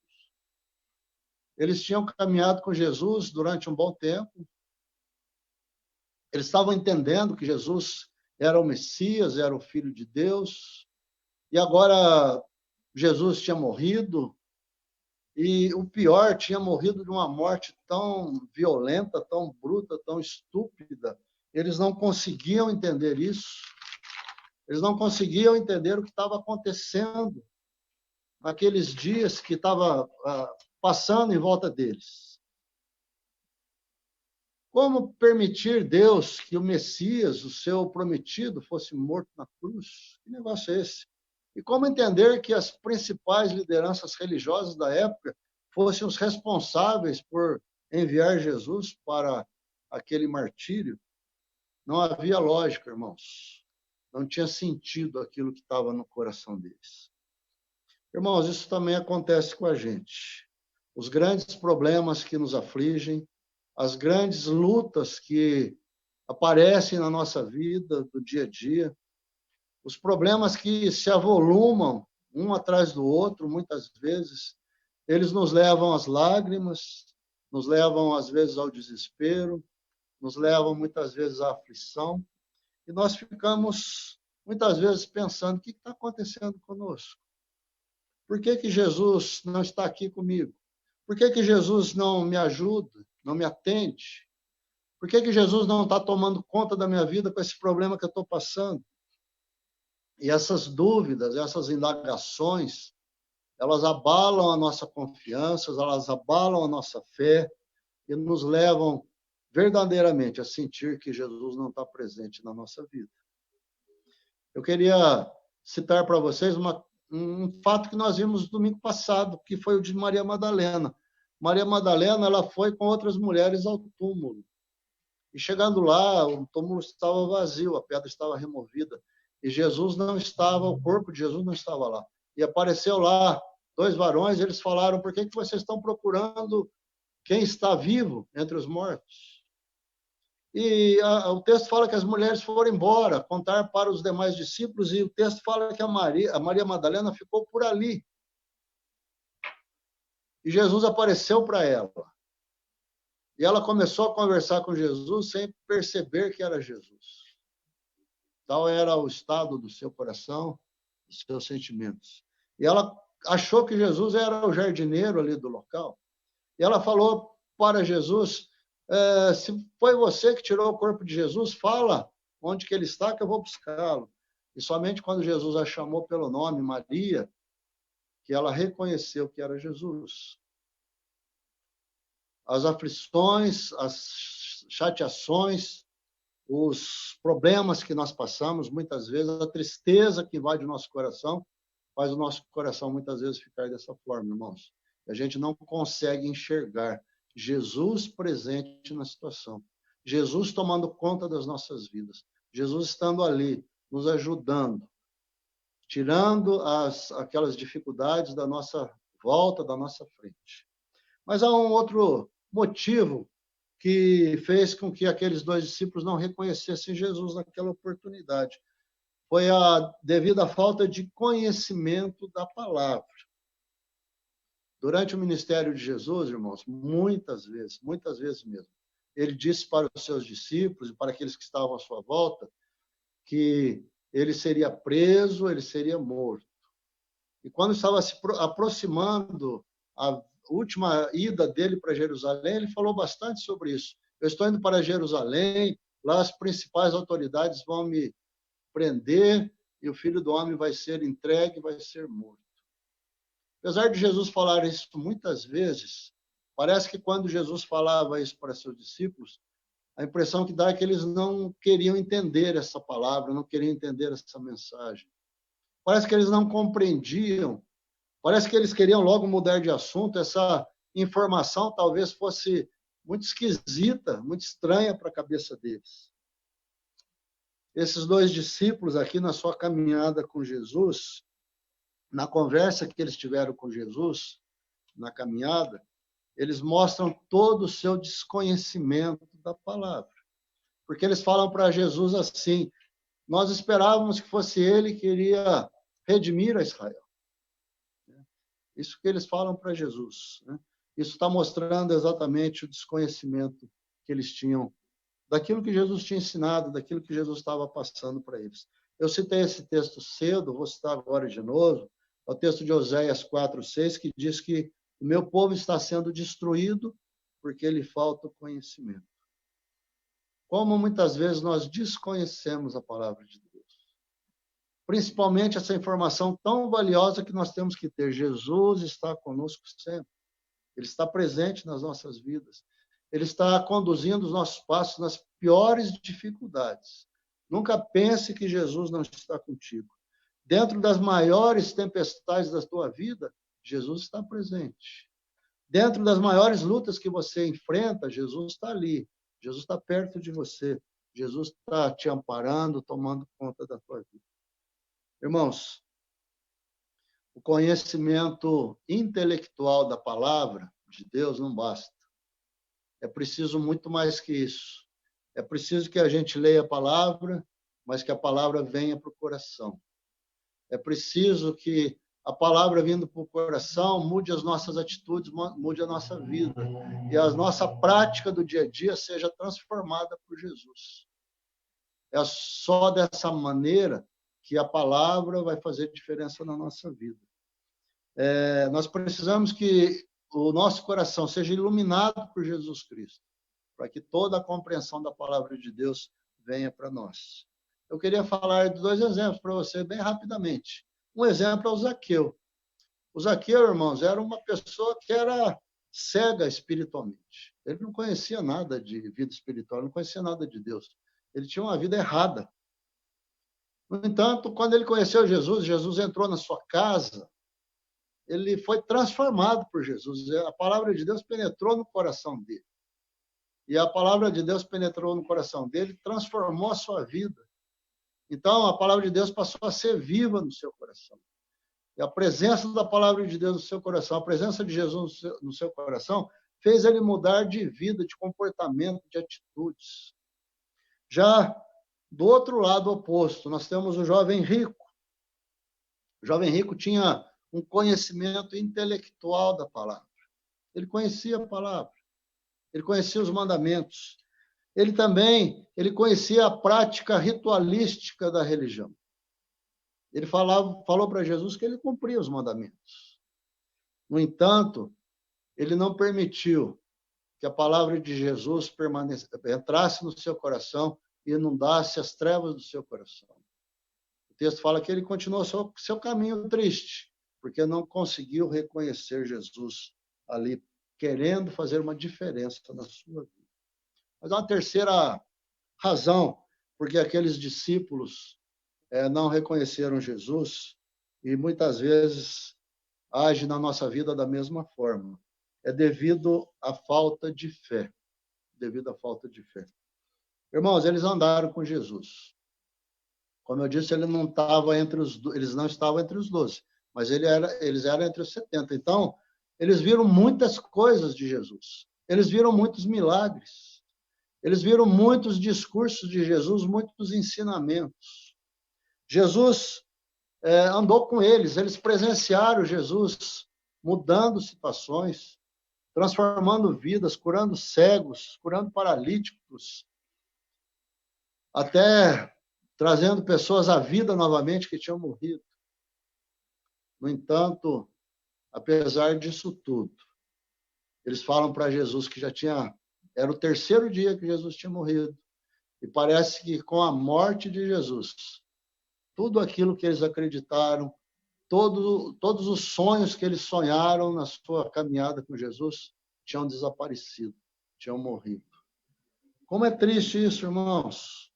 Speaker 3: Eles tinham caminhado com Jesus durante um bom tempo. Eles estavam entendendo que Jesus era o Messias, era o Filho de Deus. E agora Jesus tinha morrido. E o pior, tinha morrido de uma morte tão violenta, tão bruta, tão estúpida. Eles não conseguiam entender isso. Eles não conseguiam entender o que estava acontecendo naqueles dias que estava passando em volta deles. Como permitir Deus que o Messias, o seu prometido, fosse morto na cruz? Que negócio é esse? E como entender que as principais lideranças religiosas da época fossem os responsáveis por enviar Jesus para aquele martírio? Não havia lógica, irmãos. Não tinha sentido aquilo que estava no coração deles. Irmãos, isso também acontece com a gente. Os grandes problemas que nos afligem, as grandes lutas que aparecem na nossa vida, do dia a dia, os problemas que se avolumam um atrás do outro, muitas vezes, eles nos levam às lágrimas, nos levam, às vezes, ao desespero, nos levam, muitas vezes, à aflição, e nós ficamos, muitas vezes, pensando, o que está acontecendo conosco? Por que Jesus não está aqui comigo? Por que Jesus não me ajuda, não me atende? Por que Jesus não está tomando conta da minha vida com esse problema que eu estou passando? E essas dúvidas, essas indagações, elas abalam a nossa confiança, elas abalam a nossa fé e nos levam verdadeiramente a sentir que Jesus não está presente na nossa vida. Eu queria citar para vocês um fato que nós vimos domingo passado, que foi o de Maria Madalena. Maria Madalena, ela foi com outras mulheres ao túmulo. E chegando lá, o túmulo estava vazio, a pedra estava removida. E Jesus não estava, o corpo de Jesus não estava lá. E apareceu lá 2 varões, eles falaram: por que vocês estão procurando quem está vivo entre os mortos? E o texto fala que as mulheres foram embora, contar para os demais discípulos, e o texto fala que a Maria Madalena ficou por ali. E Jesus apareceu para ela. E ela começou a conversar com Jesus sem perceber que era Jesus. Tal era o estado do seu coração, dos seus sentimentos. E ela achou que Jesus era o jardineiro ali do local. E ela falou para Jesus: se foi você que tirou o corpo de Jesus, fala onde que ele está, que eu vou buscá-lo. E somente quando Jesus a chamou pelo nome, Maria, que ela reconheceu que era Jesus. As aflições, as chateações, os problemas que nós passamos, muitas vezes, a tristeza que invade o nosso coração, faz o nosso coração, muitas vezes, ficar dessa forma, irmãos. A gente não consegue enxergar Jesus presente na situação. Jesus tomando conta das nossas vidas. Jesus estando ali, nos ajudando, tirando aquelas dificuldades da nossa volta, da nossa frente. Mas há um outro motivo que fez com que aqueles 2 discípulos não reconhecessem Jesus naquela oportunidade. Foi a devida falta de conhecimento da palavra. Durante o ministério de Jesus, irmãos, muitas vezes mesmo, ele disse para os seus discípulos e para aqueles que estavam à sua volta que ele seria preso, ele seria morto. E quando estava se aproximando a última ida dele para Jerusalém, ele falou bastante sobre isso. Eu estou indo para Jerusalém, lá as principais autoridades vão me prender e o Filho do Homem vai ser entregue, vai ser morto. Apesar de Jesus falar isso muitas vezes, parece que quando Jesus falava isso para seus discípulos, a impressão que dá é que eles não queriam entender essa palavra, não queriam entender essa mensagem. Parece que eles não compreendiam. Parece que eles queriam logo mudar de assunto. Essa informação talvez fosse muito esquisita, muito estranha para a cabeça deles. Esses 2 discípulos aqui na sua caminhada com Jesus, na conversa que eles tiveram com Jesus, na caminhada, eles mostram todo o seu desconhecimento da palavra. Porque eles falam para Jesus assim: nós esperávamos que fosse ele que iria redimir a Israel. Isso que eles falam para Jesus, né? Isso está mostrando exatamente o desconhecimento que eles tinham daquilo que Jesus tinha ensinado, daquilo que Jesus estava passando para eles. Eu citei esse texto cedo, vou citar agora de novo. É o texto de Oséias 4:6, que diz que o meu povo está sendo destruído porque lhe falta o conhecimento. Como muitas vezes nós desconhecemos a palavra de Deus. Principalmente essa informação tão valiosa que nós temos que ter. Jesus está conosco sempre. Ele está presente nas nossas vidas. Ele está conduzindo os nossos passos nas piores dificuldades. Nunca pense que Jesus não está contigo. Dentro das maiores tempestades da tua vida, Jesus está presente. Dentro das maiores lutas que você enfrenta, Jesus está ali. Jesus está perto de você. Jesus está te amparando, tomando conta da tua vida. Irmãos, o conhecimento intelectual da palavra de Deus não basta. É preciso muito mais que isso. É preciso que a gente leia a palavra, mas que a palavra venha para o coração. É preciso que a palavra vindo para o coração mude as nossas atitudes, mude a nossa vida. E a nossa prática do dia a dia seja transformada por Jesus. É só dessa maneira que a palavra vai fazer diferença na nossa vida. Nós precisamos que o nosso coração seja iluminado por Jesus Cristo, para que toda a compreensão da palavra de Deus venha para nós. Eu queria falar de 2 exemplos para você, bem rapidamente. Um exemplo é o Zaqueu. O Zaqueu, irmãos, era uma pessoa que era cega espiritualmente. Ele não conhecia nada de vida espiritual, não conhecia nada de Deus. Ele tinha uma vida errada. No entanto, quando ele conheceu Jesus, Jesus entrou na sua casa, ele foi transformado por Jesus. A palavra de Deus penetrou no coração dele. E a palavra de Deus penetrou no coração dele, transformou a sua vida. Então, a palavra de Deus passou a ser viva no seu coração. E a presença da palavra de Deus no seu coração, a presença de Jesus no seu coração, fez ele mudar de vida, de comportamento, de atitudes. Já do outro lado oposto, nós temos o jovem rico. O jovem rico tinha um conhecimento intelectual da palavra. Ele conhecia a palavra, ele conhecia os mandamentos. Ele conhecia a prática ritualística da religião. Ele falou para Jesus que ele cumpria os mandamentos. No entanto, ele não permitiu que a palavra de Jesus entrasse no seu coração e inundasse as trevas do seu coração. O texto fala que ele continuou seu caminho triste, porque não conseguiu reconhecer Jesus ali, querendo fazer uma diferença na sua vida. Mas há uma terceira razão, porque aqueles discípulos não reconheceram Jesus e muitas vezes age na nossa vida da mesma forma. É devido à falta de fé. Devido à falta de fé. Irmãos, eles andaram com Jesus. Como eu disse, eles não estavam entre os 12, mas eles eram entre os 70. Então, eles viram muitas coisas de Jesus. Eles viram muitos milagres. Eles viram muitos discursos de Jesus, muitos ensinamentos. Jesus andou com eles presenciaram Jesus mudando situações, transformando vidas, curando cegos, curando paralíticos, até trazendo pessoas à vida novamente que tinham morrido. No entanto, apesar disso tudo, eles falam para Jesus que era o terceiro dia que Jesus tinha morrido. E parece que com a morte de Jesus, tudo aquilo que eles acreditaram, todos os sonhos que eles sonharam na sua caminhada com Jesus, tinham desaparecido, tinham morrido. Como é triste isso, irmãos.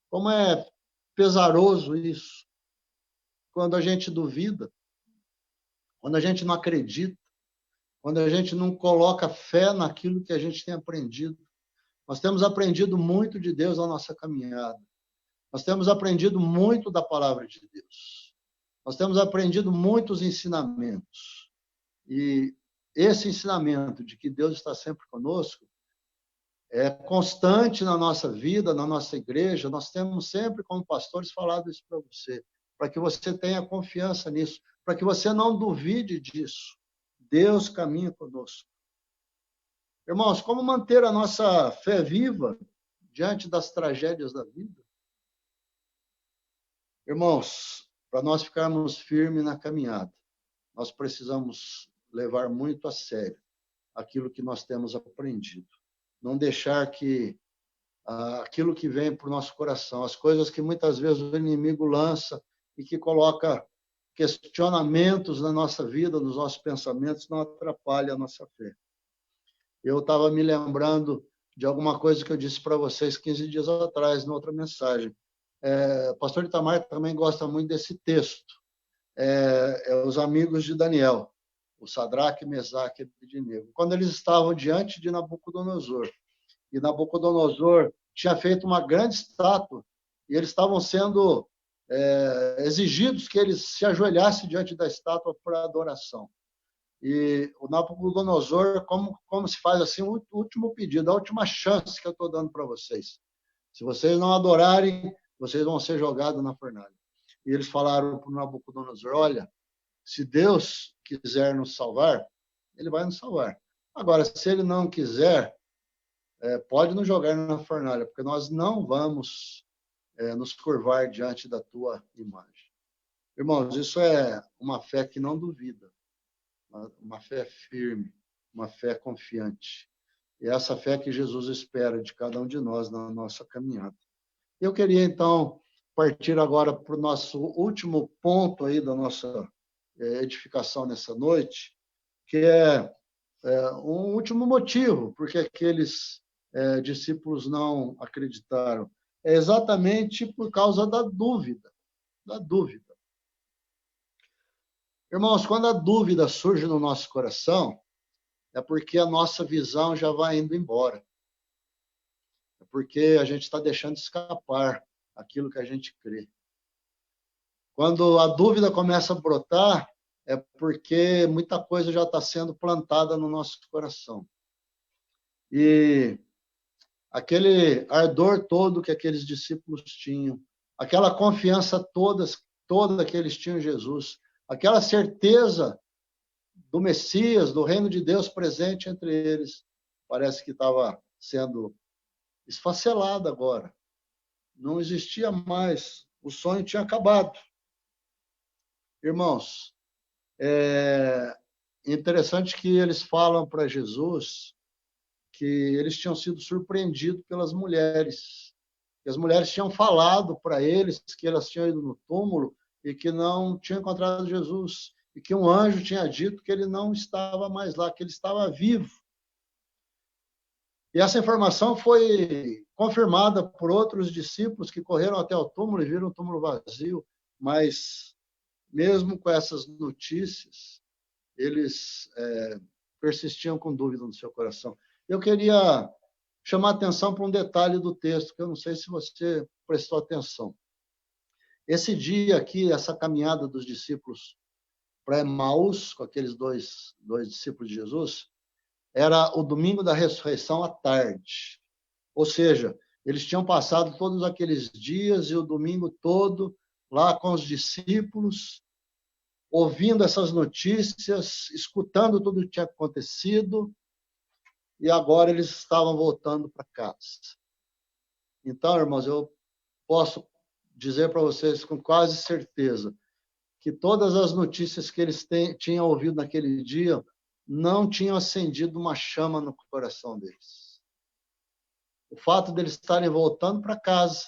Speaker 3: Como é pesaroso isso. Quando a gente duvida, quando a gente não acredita, quando a gente não coloca fé naquilo que a gente tem aprendido. Nós temos aprendido muito de Deus na nossa caminhada. Nós temos aprendido muito da palavra de Deus. Nós temos aprendido muitos ensinamentos. E esse ensinamento de que Deus está sempre conosco é constante na nossa vida, na nossa igreja. Nós temos sempre, como pastores, falado isso para você, para que você tenha confiança nisso, para que você não duvide disso. Deus caminha conosco. Irmãos, como manter a nossa fé viva diante das tragédias da vida? Irmãos, para nós ficarmos firmes na caminhada, nós precisamos levar muito a sério aquilo que nós temos aprendido. Não deixar que aquilo que vem para o nosso coração, as coisas que muitas vezes o inimigo lança e que coloca questionamentos na nossa vida, nos nossos pensamentos, não atrapalhe a nossa fé. Eu estava me lembrando de alguma coisa que eu disse para vocês 15 dias atrás, na outra mensagem. O pastor Itamar também gosta muito desse texto. Os amigos de Daniel, o Sadraque, Mesaque e Abednego. Quando eles estavam diante de Nabucodonosor, e Nabucodonosor tinha feito uma grande estátua, e eles estavam sendo exigidos que eles se ajoelhassem diante da estátua para adoração. E o Nabucodonosor, como se faz assim, o último pedido, a última chance que eu estou dando para vocês. Se vocês não adorarem, vocês vão ser jogados na fornalha. E eles falaram para o Nabucodonosor, olha, se Deus quiser nos salvar, ele vai nos salvar. Agora, se ele não quiser, pode nos jogar na fornalha, porque nós não vamos nos curvar diante da tua imagem. Irmãos, isso é uma fé que não duvida, uma fé firme, uma fé confiante. E é essa fé que Jesus espera de cada um de nós na nossa caminhada. Eu queria, então, partir agora para o nosso último ponto aí da nossa edificação nessa noite, que é um último motivo porque aqueles discípulos não acreditaram. É exatamente por causa da dúvida. Da dúvida. Irmãos, quando a dúvida surge no nosso coração, é porque a nossa visão já vai indo embora. É porque a gente está deixando escapar aquilo que a gente crê. Quando a dúvida começa a brotar, é porque muita coisa já está sendo plantada no nosso coração. E aquele ardor todo que aqueles discípulos tinham, aquela confiança toda que eles tinham em Jesus, aquela certeza do Messias, do reino de Deus presente entre eles, parece que estava sendo esfacelada agora. Não existia mais. O sonho tinha acabado. Irmãos, é interessante que eles falam para Jesus que eles tinham sido surpreendidos pelas mulheres. Que as mulheres tinham falado para eles que elas tinham ido no túmulo e que não tinham encontrado Jesus. E que um anjo tinha dito que ele não estava mais lá, que ele estava vivo. E essa informação foi confirmada por outros discípulos que correram até o túmulo e viram o túmulo vazio. Mas, mesmo com essas notícias, eles persistiam com dúvida no seu coração. Eu queria chamar a atenção para um detalhe do texto, que eu não sei se você prestou atenção. Esse dia aqui, essa caminhada dos discípulos para Emaús, com aqueles dois discípulos de Jesus, era o domingo da ressurreição à tarde. Ou seja, eles tinham passado todos aqueles dias e o domingo todo lá com os discípulos, ouvindo essas notícias, escutando tudo o que tinha acontecido, e agora eles estavam voltando para casa. Então, irmãos, eu posso dizer para vocês com quase certeza que todas as notícias que eles tinham ouvido naquele dia não tinham acendido uma chama no coração deles. O fato deles estarem voltando para casa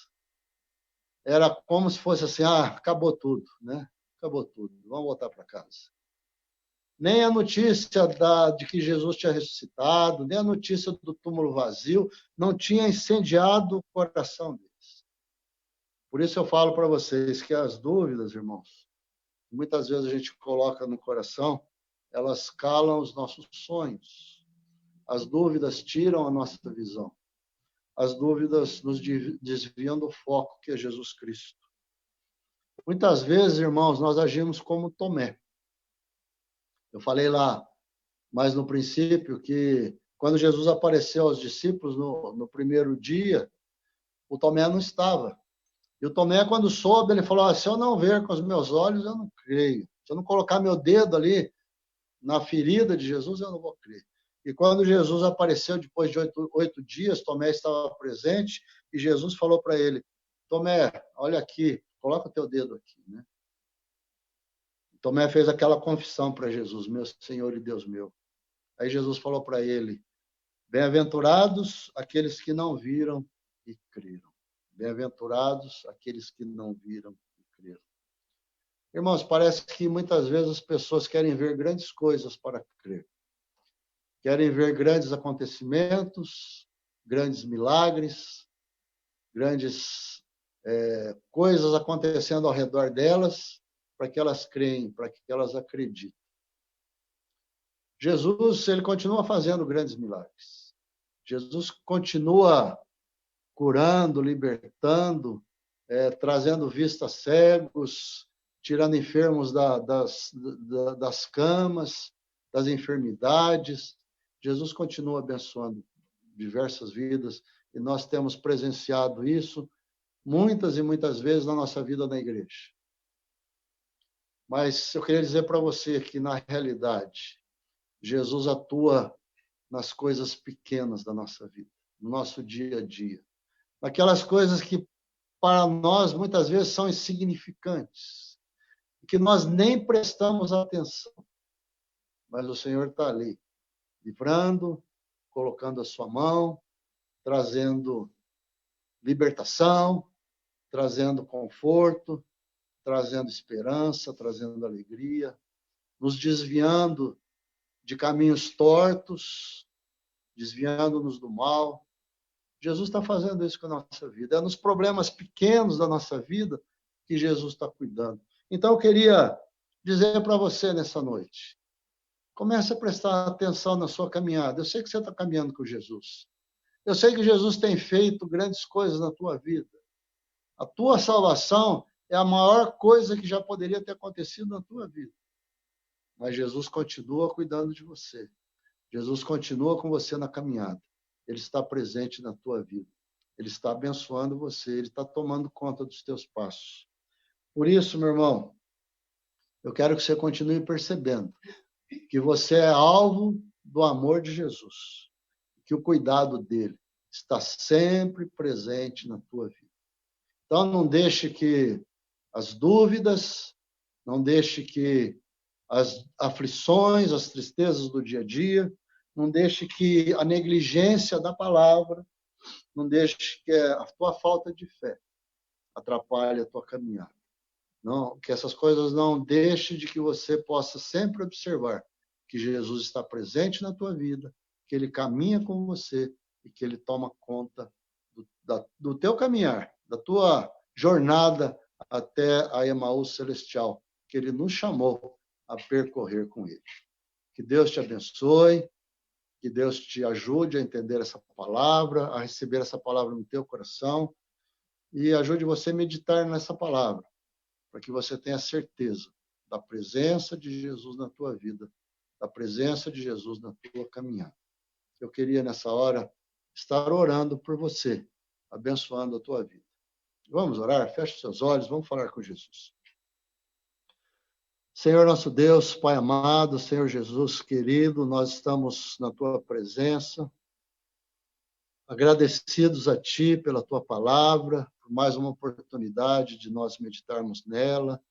Speaker 3: era como se fosse assim, acabou tudo, né? Acabou tudo, vamos voltar para casa. Nem a notícia de que Jesus tinha ressuscitado, nem a notícia do túmulo vazio não tinha incendiado o coração deles. Por isso eu falo para vocês que as dúvidas, irmãos, muitas vezes a gente coloca no coração, elas calam os nossos sonhos. As dúvidas tiram a nossa visão. As dúvidas nos desviam do foco que é Jesus Cristo. Muitas vezes, irmãos, nós agimos como Tomé. Eu falei lá, mais no princípio, que quando Jesus apareceu aos discípulos no primeiro dia, o Tomé não estava. E o Tomé, quando soube, ele falou, se eu não ver com os meus olhos, eu não creio. Se eu não colocar meu dedo ali na ferida de Jesus, eu não vou crer. E quando Jesus apareceu, depois de 8 dias, Tomé estava presente, e Jesus falou para ele, Tomé, olha aqui, coloca o teu dedo aqui, né? Tomé fez aquela confissão para Jesus, meu Senhor e Deus meu. Aí Jesus falou para ele, bem-aventurados aqueles que não viram e creram. Bem-aventurados aqueles que não viram e creram. Irmãos, parece que muitas vezes as pessoas querem ver grandes coisas para crer. Querem ver grandes acontecimentos, grandes milagres, grandes coisas acontecendo ao redor delas, para que elas creem, para que elas acreditem. Jesus, ele continua fazendo grandes milagres. Jesus continua curando, libertando, trazendo vista a cegos, tirando enfermos das camas, das enfermidades. Jesus continua abençoando diversas vidas e nós temos presenciado isso muitas e muitas vezes na nossa vida na igreja. Mas eu queria dizer para você que, na realidade, Jesus atua nas coisas pequenas da nossa vida, no nosso dia a dia. Naquelas coisas que, para nós, muitas vezes são insignificantes, que nós nem prestamos atenção. Mas o Senhor está ali, livrando, colocando a sua mão, trazendo libertação, trazendo conforto, trazendo esperança, trazendo alegria, nos desviando de caminhos tortos, desviando-nos do mal. Jesus está fazendo isso com a nossa vida. É nos problemas pequenos da nossa vida que Jesus está cuidando. Então, eu queria dizer para você nessa noite, comece a prestar atenção na sua caminhada. Eu sei que você está caminhando com Jesus. Eu sei que Jesus tem feito grandes coisas na tua vida. A tua salvação é a maior coisa que já poderia ter acontecido na tua vida. Mas Jesus continua cuidando de você. Jesus continua com você na caminhada. Ele está presente na tua vida. Ele está abençoando você. Ele está tomando conta dos teus passos. Por isso, meu irmão, eu quero que você continue percebendo que você é alvo do amor de Jesus. Que o cuidado dele está sempre presente na tua vida. Então, não deixe que as dúvidas, não deixe que as aflições, as tristezas do dia a dia, não deixe que a negligência da palavra, não deixe que a tua falta de fé atrapalhe a tua caminhada. Não, que essas coisas não deixem de que você possa sempre observar que Jesus está presente na tua vida, que ele caminha com você e que ele toma conta do teu caminhar, da tua jornada até a Emaús Celestial, que ele nos chamou a percorrer com ele. Que Deus te abençoe, que Deus te ajude a entender essa palavra, a receber essa palavra no teu coração e ajude você a meditar nessa palavra, para que você tenha certeza da presença de Jesus na tua vida, da presença de Jesus na tua caminhada. Eu queria, nessa hora, estar orando por você, abençoando a tua vida. Vamos orar? Feche seus olhos, vamos falar com Jesus. Senhor nosso Deus, Pai amado, Senhor Jesus querido, nós estamos na tua presença, agradecidos a ti pela tua palavra, por mais uma oportunidade de nós meditarmos nela,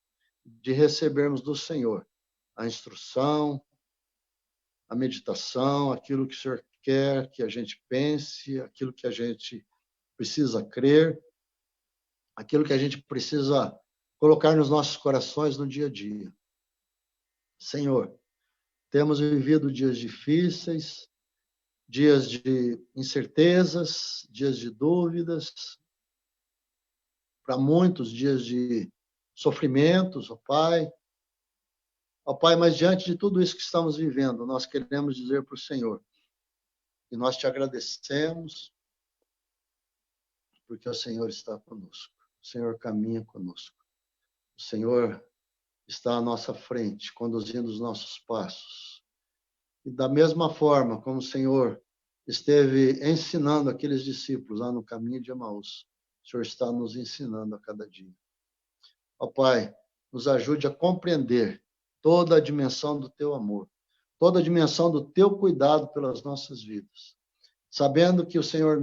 Speaker 3: de recebermos do Senhor a instrução, a meditação, aquilo que o Senhor quer que a gente pense, aquilo que a gente precisa crer, aquilo que a gente precisa colocar nos nossos corações no dia a dia. Senhor, temos vivido dias difíceis, dias de incertezas, dias de dúvidas, para muitos dias de sofrimentos, ó Pai. Ó Pai, mas diante de tudo isso que estamos vivendo, nós queremos dizer para o Senhor que nós te agradecemos porque o Senhor está conosco, o Senhor caminha conosco, o Senhor está à nossa frente, conduzindo os nossos passos. E da mesma forma como o Senhor esteve ensinando aqueles discípulos lá no caminho de Emaús, o Senhor está nos ensinando a cada dia. Ó Pai, nos ajude a compreender toda a dimensão do teu amor, toda a dimensão do teu cuidado pelas nossas vidas, sabendo que o Senhor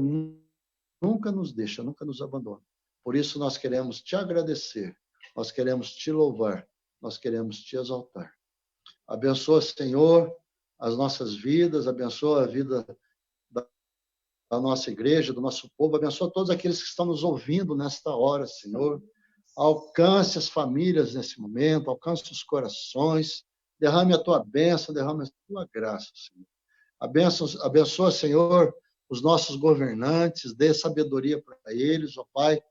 Speaker 3: nunca nos deixa, nunca nos abandona. Por isso nós queremos te agradecer, nós queremos te louvar, nós queremos te exaltar. Abençoa, Senhor, as nossas vidas, abençoa a vida da nossa igreja, do nosso povo, abençoa todos aqueles que estão nos ouvindo nesta hora, Senhor. Alcance as famílias nesse momento, alcance os corações, derrame a tua bênção, derrame a tua graça, Senhor. Abençoa, Senhor, os nossos governantes, dê sabedoria para eles, ó Pai,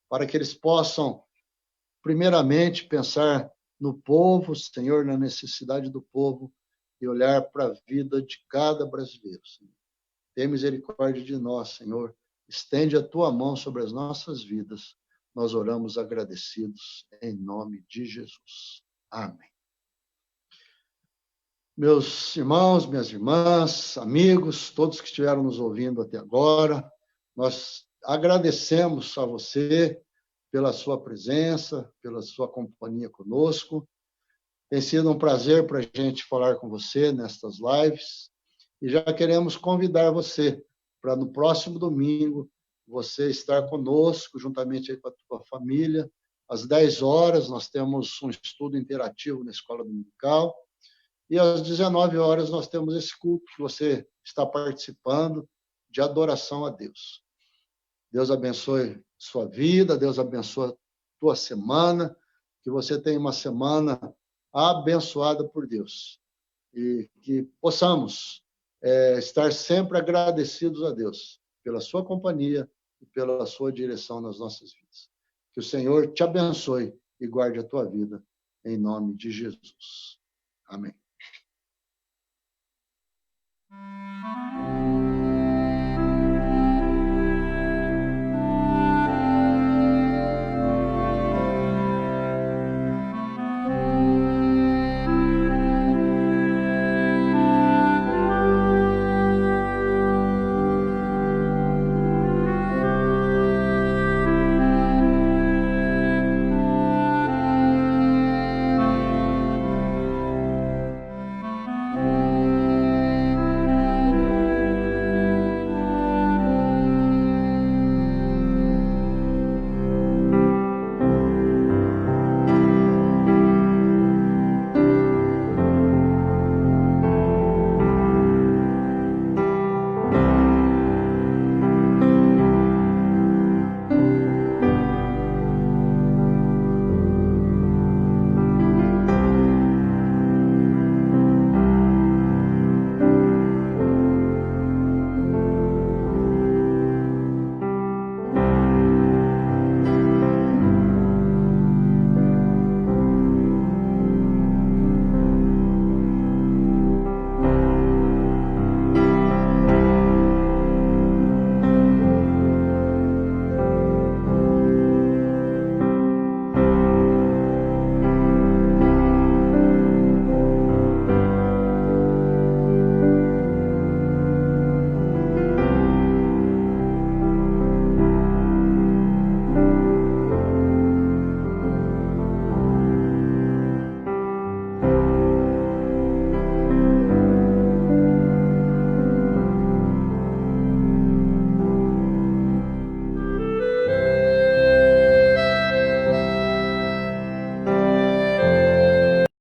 Speaker 3: para que eles possam, primeiramente, pensar no povo, Senhor, na necessidade do povo e olhar para a vida de cada brasileiro, Senhor. Tem misericórdia de nós, Senhor. Estende a tua mão sobre as nossas vidas. Nós oramos agradecidos em nome de Jesus. Amém. Meus irmãos, minhas irmãs, amigos, todos que estiveram nos ouvindo até agora, nós agradecemos a você pela sua presença, pela sua companhia conosco. Tem sido um prazer para a gente falar com você nestas lives e já queremos convidar você para no próximo domingo você estar conosco, juntamente aí com a tua família. Às 10 horas nós temos um estudo interativo na Escola Dominical e às 19 horas nós temos esse culto que você está participando de adoração a Deus. Deus abençoe sua vida, Deus abençoe tua semana, que você tenha uma semana abençoada por Deus e que possamos estar sempre agradecidos a Deus pela sua companhia e pela sua direção nas nossas vidas. Que o Senhor te abençoe e guarde a tua vida, em nome de Jesus. Amém.